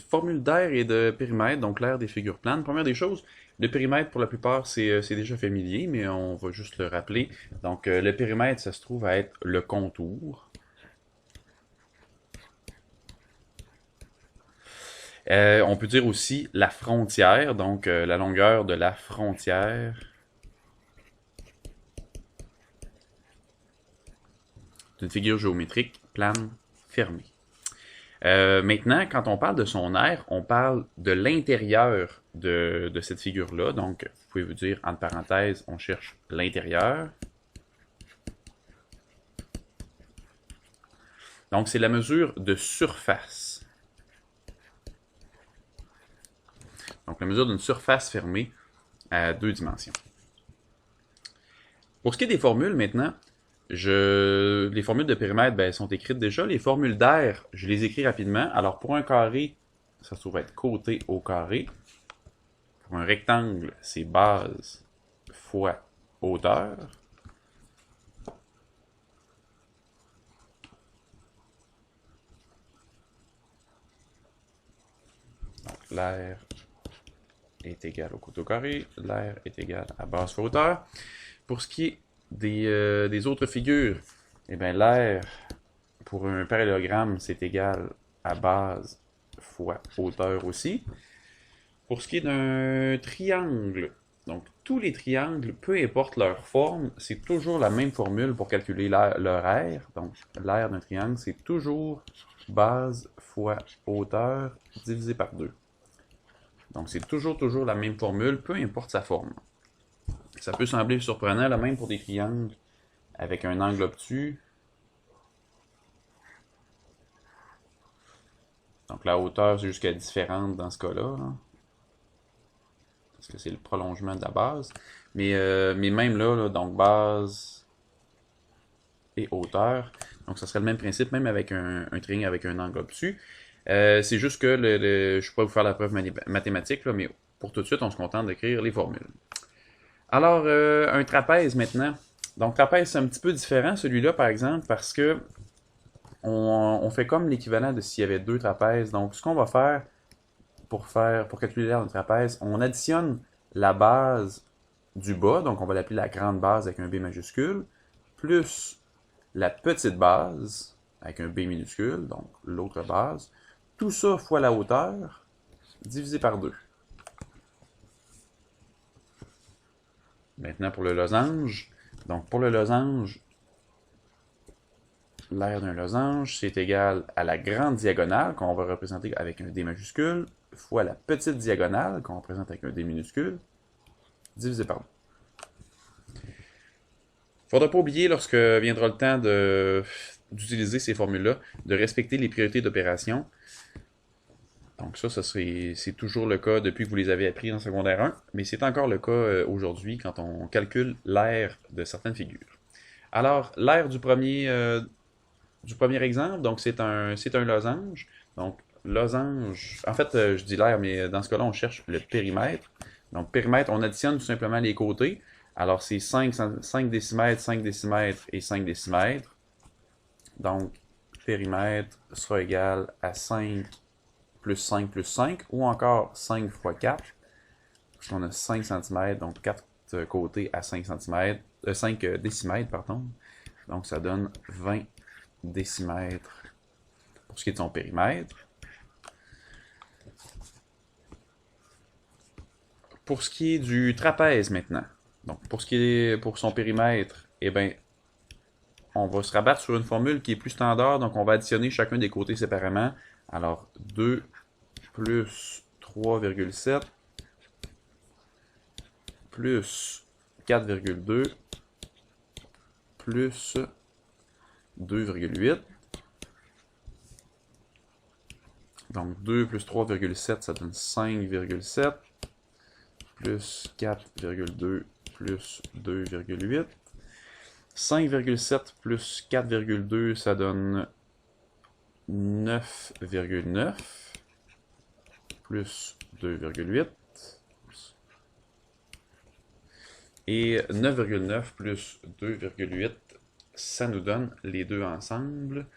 formule d'air et de périmètre, donc l'air des figures planes. Première des choses, le périmètre pour la plupart c'est déjà familier, mais on va juste le rappeler. Donc le périmètre, ça se trouve à être le contour. On peut dire aussi la frontière, donc la longueur de la frontière d'une figure géométrique plane fermée. Maintenant, quand on parle de son aire, on parle de l'intérieur de cette figure-là. Donc, vous pouvez vous dire, entre parenthèses, on cherche l'intérieur. Donc, c'est la mesure de surface. Donc, la mesure d'une surface fermée à 2 dimensions. Pour ce qui est des formules, maintenant, les formules de périmètre sont écrites déjà. Les formules d'aire, je les écris rapidement. Alors, pour un carré, ça se trouve être côté au carré. Pour un rectangle, c'est base fois hauteur. Donc, l'air est égal au côté au carré. L'air est égal à base fois hauteur. Pour ce qui est des autres figures, eh bien, l'air, pour un parallélogramme, c'est égal à base fois hauteur aussi. Pour ce qui est d'un triangle, donc tous les triangles, peu importe leur forme, c'est toujours la même formule pour calculer leur aire. Donc l'aire d'un triangle, c'est toujours base fois hauteur divisé par 2. Donc c'est toujours la même formule, peu importe sa forme. Ça peut sembler surprenant, là, même pour des triangles avec un angle obtus. Donc la hauteur, c'est juste qu'elle est différente dans ce cas-là. Hein, parce que c'est le prolongement de la base. Mais même là, donc base et hauteur. Donc ça serait le même principe, même avec un triangle avec un angle obtus. C'est juste que je ne vais pas vous faire la preuve mathématique, là, mais pour tout de suite, on se contente d'écrire les formules. Alors, un trapèze maintenant. Donc, trapèze, c'est un petit peu différent, celui-là, par exemple, parce que on fait comme l'équivalent de s'il y avait 2 trapèzes. Donc, ce qu'on va faire pour calculer l'aire d'un trapèze, on additionne la base du bas, donc on va l'appeler la grande base avec un B majuscule, plus la petite base avec un B minuscule, donc l'autre base. Tout ça fois la hauteur, divisé par 2. Maintenant pour le losange. Donc pour le losange, l'aire d'un losange, c'est égal à la grande diagonale, qu'on va représenter avec un D majuscule, fois la petite diagonale, qu'on représente avec un D minuscule, divisé par 2. Il ne faudra pas oublier, lorsque viendra le temps d'utiliser ces formules-là, de respecter les priorités d'opération. Donc ça c'est toujours le cas depuis que vous les avez appris en secondaire 1, mais c'est encore le cas aujourd'hui quand on calcule l'aire de certaines figures. Alors, l'aire du premier exemple, donc c'est un losange. Donc, losange, en fait, je dis l'aire, mais dans ce cas-là, on cherche le périmètre. Donc, périmètre, on additionne tout simplement les côtés. Alors, c'est 5 décimètres, 5 décimètres et 5 décimètres. Donc, périmètre sera égal à 5 plus 5 plus 5, ou encore 5 fois 4, parce qu'on a 5 cm, donc 4 côtés à 5 cm, 5 décimètres, pardon. Donc ça donne 20 décimètres pour ce qui est de son périmètre. Pour ce qui est du trapèze maintenant, donc pour son périmètre, eh bien, on va se rabattre sur une formule qui est plus standard, donc on va additionner chacun des côtés séparément. Alors, 2 plus 3,7 plus 4,2 plus 2,8. Donc 2 plus 3,7, ça donne 5,7 plus 4,2 plus 2,8. 5,7 plus 4,2, ça donne 9,9 plus 2,8. Et 9,9 plus 2,8, ça nous donne les deux ensemble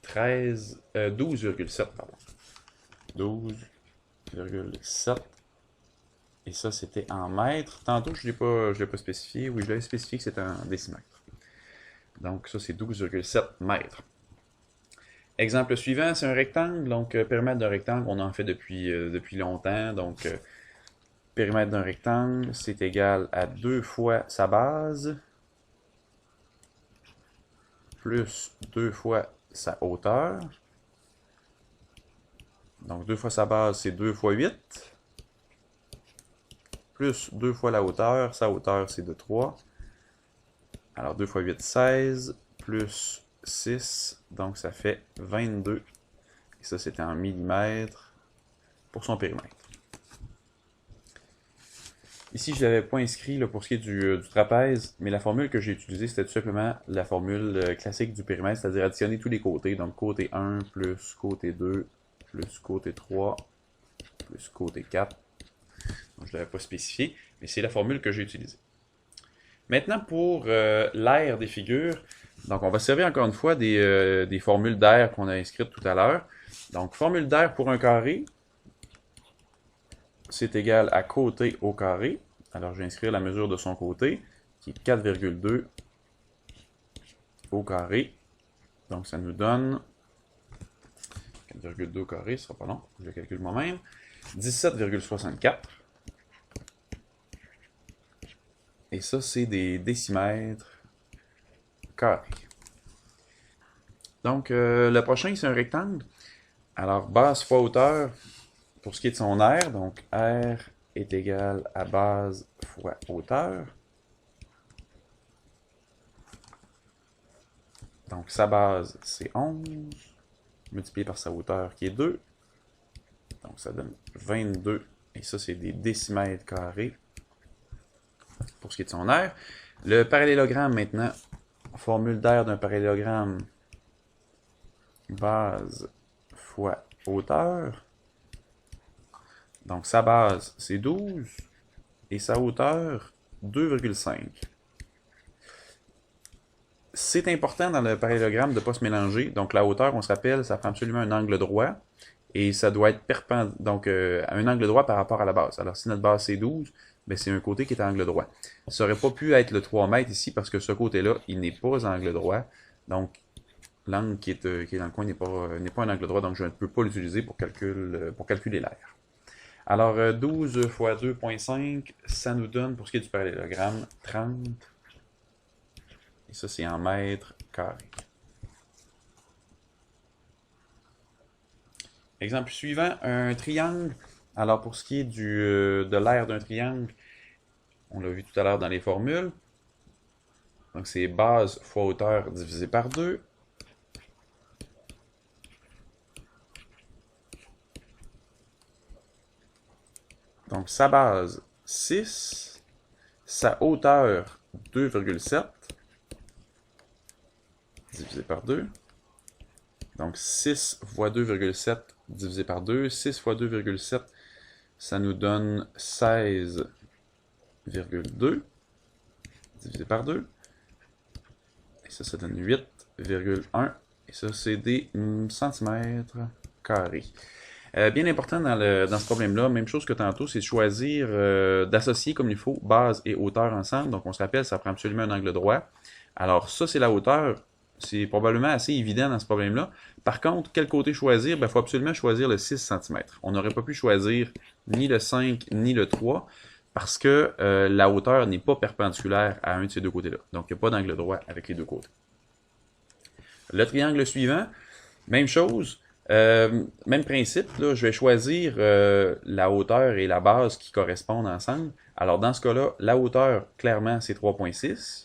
12,7, pardon. 12,7. Et ça, c'était en mètres. Tantôt, je ne l'ai pas spécifié. Oui, je l'avais spécifié que c'était en décimètres. Donc, ça, c'est 12,7 mètres. Exemple suivant, c'est un rectangle. Donc, périmètre d'un rectangle, on en fait depuis longtemps. Donc, périmètre d'un rectangle, c'est égal à 2 fois sa base, plus 2 fois sa hauteur. Donc, 2 fois sa base, c'est 2 fois 8. Plus 2 fois la hauteur. Sa hauteur, c'est de 3. Alors, 2 fois 8, 16. Plus 6. Donc, ça fait 22. Et ça, c'était en millimètres pour son périmètre. Ici, je ne l'avais pas inscrit là, pour ce qui est du trapèze, mais la formule que j'ai utilisée, c'était tout simplement la formule classique du périmètre, c'est-à-dire additionner tous les côtés. Donc, côté 1 plus côté 2 plus côté 3 plus côté 4. Donc, je ne l'avais pas spécifié, mais c'est la formule que j'ai utilisée. Maintenant, pour l'aire des figures, donc on va servir encore une fois des formules d'aire qu'on a inscrites tout à l'heure. Donc, formule d'aire pour un carré, c'est égal à côté au carré. Alors, je vais inscrire la mesure de son côté, qui est 4,2 au carré. Donc, ça nous donne 4,2 au carré, ce sera pas long, je le calcule moi-même. 17,64. Et ça, c'est des décimètres carrés. Donc, le prochain, c'est un rectangle. Alors, base fois hauteur, pour ce qui est de son aire, donc R est égal à base fois hauteur. Donc, sa base, c'est 11, multiplié par sa hauteur, qui est 2. Donc, ça donne 22. Et ça, c'est des décimètres carrés pour ce qui est de son aire. Le parallélogramme, maintenant, formule d'aire d'un parallélogramme, base fois hauteur. Donc, sa base, c'est 12. Et sa hauteur, 2,5. C'est important dans le parallélogramme de ne pas se mélanger. Donc, la hauteur, on se rappelle, ça prend absolument un angle droit. Et ça doit être perpendiculaire. Donc, un angle droit par rapport à la base. Alors, si notre base, c'est 12, ben, c'est un côté qui est à angle droit. Ça n'aurait pas pu être le 3 mètres ici parce que ce côté-là, il n'est pas à angle droit. Donc, l'angle qui est dans le coin n'est pas un angle droit. Donc, je ne peux pas l'utiliser pour calculer l'aire. Alors, 12 fois 2,5, ça nous donne, pour ce qui est du parallélogramme, 30. Et ça, c'est en mètres carrés. Exemple suivant, un triangle. Alors, pour ce qui est de l'aire d'un triangle, on l'a vu tout à l'heure dans les formules. Donc, c'est base fois hauteur divisé par 2. Donc, sa base, 6. Sa hauteur, 2,7. Divisé par 2. Donc, 6 fois 2,7 divisé par 2. 6 fois 2,7, ça nous donne 16,2 divisé par 2. Et ça donne 8,1. Et ça, c'est des centimètres carrés. Bien important dans ce problème-là, même chose que tantôt, c'est de choisir, d'associer comme il faut base et hauteur ensemble. Donc, on se rappelle, ça prend absolument un angle droit. Alors, ça, c'est la hauteur. C'est probablement assez évident dans ce problème-là. Par contre, quel côté choisir? Il faut absolument choisir le 6 cm. On n'aurait pas pu choisir ni le 5 ni le 3 parce que la hauteur n'est pas perpendiculaire à un de ces deux côtés-là. Donc, il n'y a pas d'angle droit avec les deux côtés. Le triangle suivant, même chose. Même principe, là, je vais choisir la hauteur et la base qui correspondent ensemble. Alors, dans ce cas-là, la hauteur, clairement, c'est 3,6.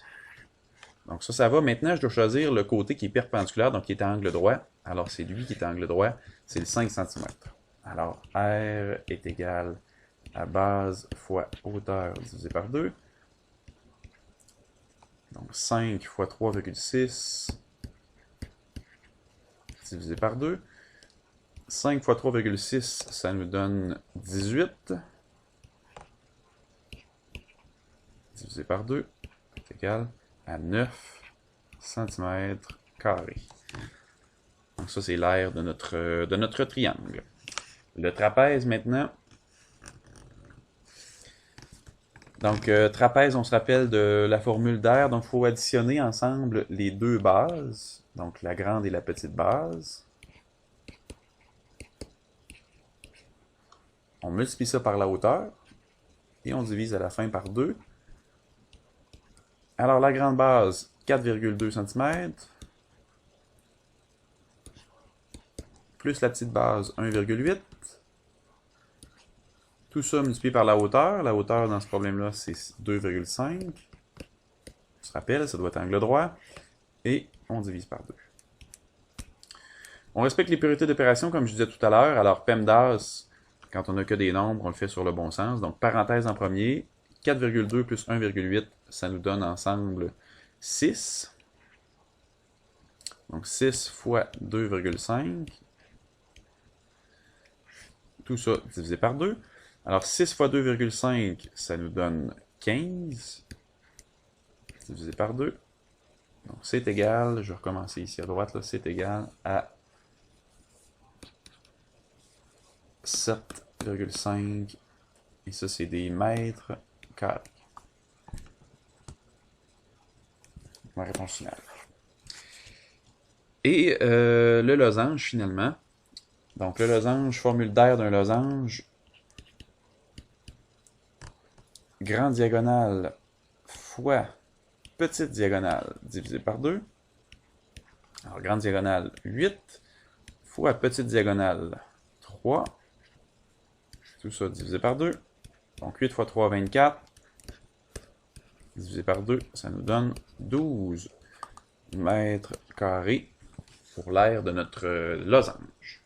Donc ça va. Maintenant, je dois choisir le côté qui est perpendiculaire, donc qui est à angle droit. Alors, c'est lui qui est à angle droit, c'est le 5 cm. Alors, R est égal à base fois hauteur divisé par 2. Donc, 5 fois 3,6 divisé par 2. 5 fois 3,6, ça nous donne 18. Divisé par 2 est égal à 9 cm carrés. Donc ça, c'est l'aire de notre triangle. Le trapèze maintenant. Donc, trapèze, on se rappelle de la formule d'air. Donc, il faut additionner ensemble les deux bases. Donc, la grande et la petite base. On multiplie ça par la hauteur. Et on divise à la fin par 2. Alors, la grande base, 4,2 cm. Plus la petite base, 1,8. Tout ça multiplié par la hauteur. La hauteur dans ce problème-là, c'est 2,5. On se rappelle, ça doit être angle droit. Et on divise par 2. On respecte les priorités d'opération, comme je disais tout à l'heure. Alors, PEMDAS, quand on n'a que des nombres, on le fait sur le bon sens. Donc, parenthèse en premier. 4,2 plus 1,8, ça nous donne ensemble 6. Donc, 6 fois 2,5. Tout ça divisé par 2. Alors, 6 fois 2,5, ça nous donne 15. Divisé par 2. Donc, c'est égal, je vais recommencer ici à droite, là, c'est égal à 7,5. Et ça, c'est des mètres carrés. Ma réponse finale. Et le losange, finalement. Donc, le losange, formule d'air d'un losange. Grande diagonale fois petite diagonale divisé par 2. Alors, grande diagonale, 8 fois petite diagonale, 3. Tout ça divisé par 2. Donc, 8 fois 3, 24. Divisé par 2, ça nous donne 12 mètres carrés pour l'aire de notre losange.